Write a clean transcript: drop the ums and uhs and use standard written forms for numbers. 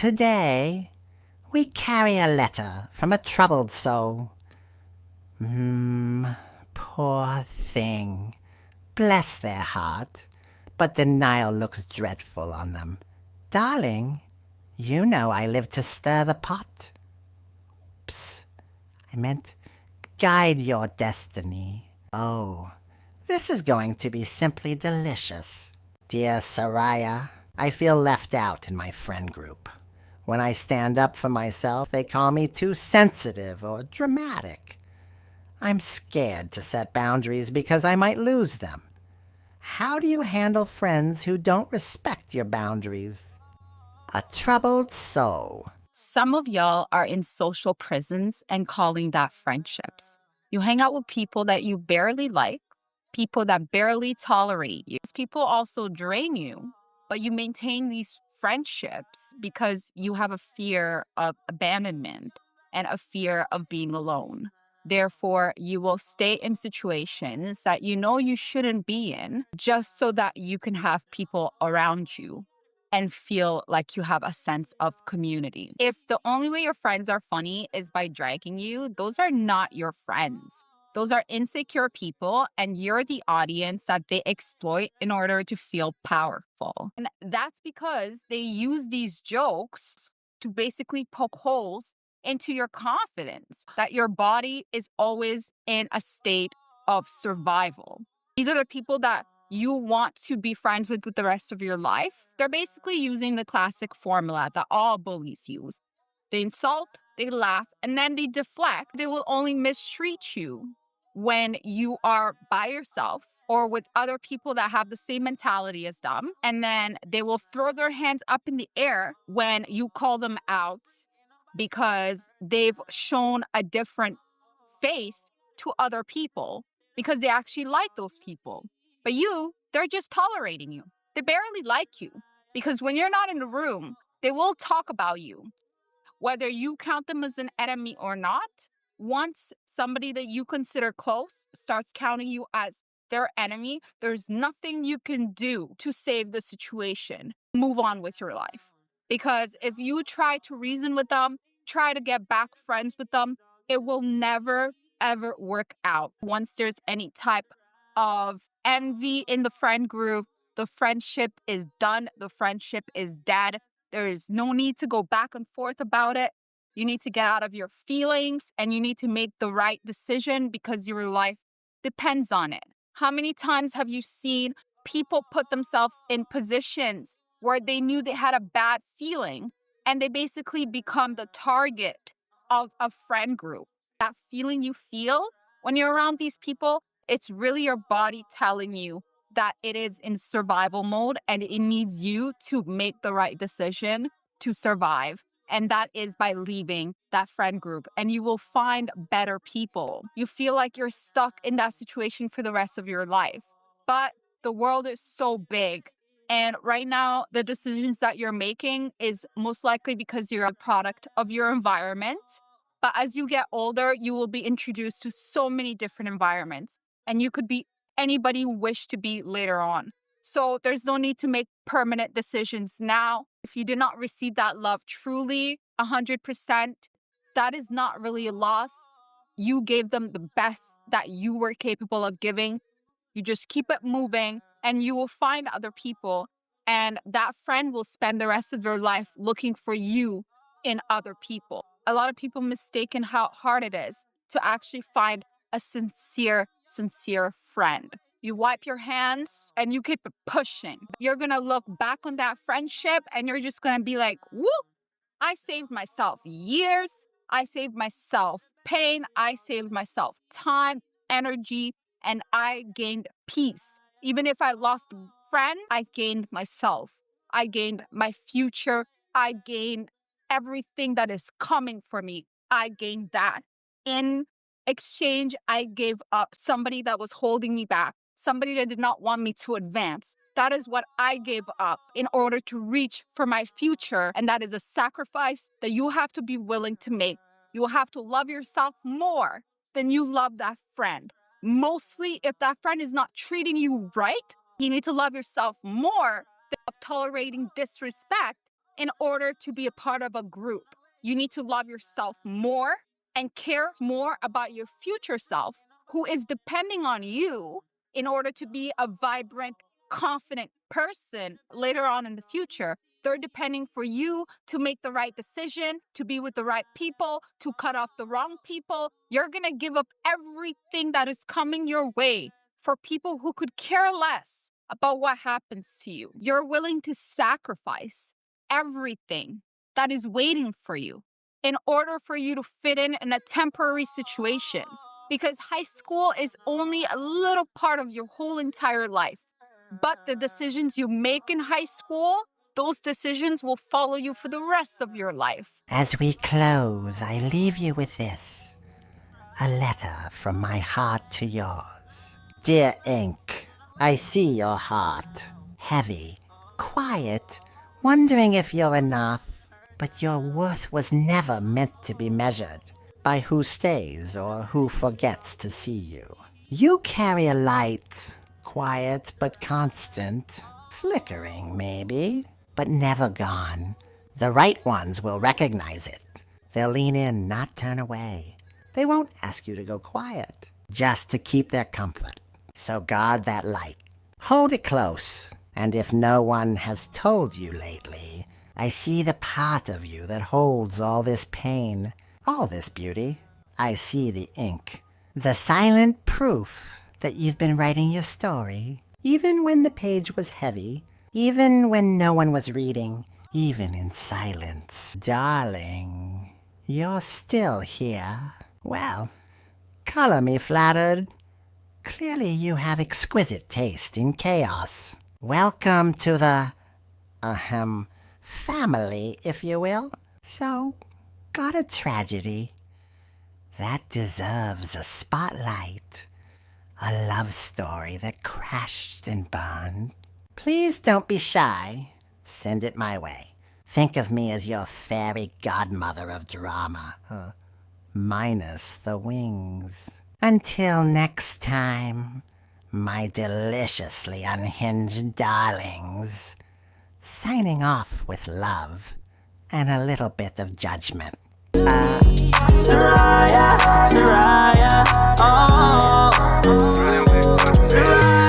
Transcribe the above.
Today, we carry a letter from a troubled soul. Poor thing. Bless their heart. But denial looks dreadful on them. Darling, you know I live to stir the pot. Oops. I meant guide your destiny. Oh, this is going to be simply delicious. Dear Seraiyah, I feel left out in my friend group. When I stand up for myself, they call me too sensitive or dramatic. I'm scared to set boundaries because I might lose them. How do you handle friends who don't respect your boundaries? A troubled soul. Some of y'all are in social prisons and calling that friendships. You hang out with people that you barely like, people that barely tolerate you. These people also drain you, but you maintain these friendships because you have a fear of abandonment and a fear of being alone. Therefore, you will stay in situations that you know you shouldn't be in just so that you can have people around you and feel like you have a sense of community. If the only way your friends are funny is by dragging you, those are not your friends. Those are insecure people, and you're the audience that they exploit in order to feel powerful. And that's because they use these jokes to basically poke holes into your confidence that your body is always in a state of survival. These are the people that you want to be friends with the rest of your life. They're basically using the classic formula that all bullies use. They insult, they laugh, and then they deflect. They will only mistreat you when you are by yourself or with other people that have the same mentality as them. And then they will throw their hands up in the air when you call them out because they've shown a different face to other people because they actually like those people. But they're just tolerating you. They barely like you because when you're not in the room, they will talk about you. Whether you count them as an enemy or not, once somebody that you consider close starts counting you as their enemy, there's nothing you can do to save the situation. Move on with your life. Because if you try to reason with them, try to get back friends with them, it will never, ever work out. Once there's any type of envy in the friend group, the friendship is done. The friendship is dead. There is no need to go back and forth about it. You need to get out of your feelings and you need to make the right decision because your life depends on it. How many times have you seen people put themselves in positions where they knew they had a bad feeling and they basically become the target of a friend group? That feeling you feel when you're around these people, it's really your body telling you that it is in survival mode and it needs you to make the right decision to survive. And that is by leaving that friend group, and you will find better people. You feel like you're stuck in that situation for the rest of your life. But the world is so big. And right now, the decisions that you're making is most likely because you're a product of your environment. But as you get older, you will be introduced to so many different environments, and you could be anybody you wish to be later on. So there's no need to make permanent decisions now. If you did not receive that love truly, 100%, that is not really a loss. You gave them the best that you were capable of giving. You just keep it moving and you will find other people. And that friend will spend the rest of their life looking for you in other people. A lot of people mistaken how hard it is to actually find a sincere friend. You wipe your hands and you keep it pushing. You're going to look back on that friendship and you're just going to be like, whoop, I saved myself years. I saved myself pain. I saved myself time, energy, and I gained peace. Even if I lost a friend, I gained myself. I gained my future. I gained everything that is coming for me. I gained that. In exchange, I gave up somebody that was holding me back, somebody that did not want me to advance. That is what I gave up in order to reach for my future. And that is a sacrifice that you have to be willing to make. You will have to love yourself more than you love that friend. Mostly, if that friend is not treating you right, you need to love yourself more than tolerating disrespect in order to be a part of a group. You need to love yourself more and care more about your future self, who is depending on you in order to be a vibrant, confident person later on in the future. They're depending for you to make the right decision, to be with the right people, to cut off the wrong people. You're going to give up everything that is coming your way for people who could care less about what happens to you. You're willing to sacrifice everything that is waiting for you in order for you to fit in a temporary situation. Because high school is only a little part of your whole entire life. But the decisions you make in high school, those decisions will follow you for the rest of your life. As we close, I leave you with this. A letter from my heart to yours. Dear ink, I see your heart. Heavy, quiet, wondering if you're enough. But your worth was never meant to be measured by who stays or who forgets to see you. You carry a light, quiet but constant, flickering maybe, but never gone. The right ones will recognize it. They'll lean in, not turn away. They won't ask you to go quiet, just to keep their comfort. So guard that light. Hold it close. And if no one has told you lately, I see the part of you that holds all this pain, all this beauty. I see the ink, the silent proof that you've been writing your story, even when the page was heavy, even when no one was reading, even in silence. Darling, you're still here. Well, color me flattered. Clearly you have exquisite taste in chaos. Welcome to the, family, if you will. So, got a tragedy. That deserves a spotlight. A love story that crashed and burned. Please don't be shy. Send it my way. Think of me as your fairy godmother of drama. Minus the wings. Until next time, my deliciously unhinged darlings. Signing off with love and a little bit of judgment. Seraiyah, Seraiyah, oh, Seraiyah.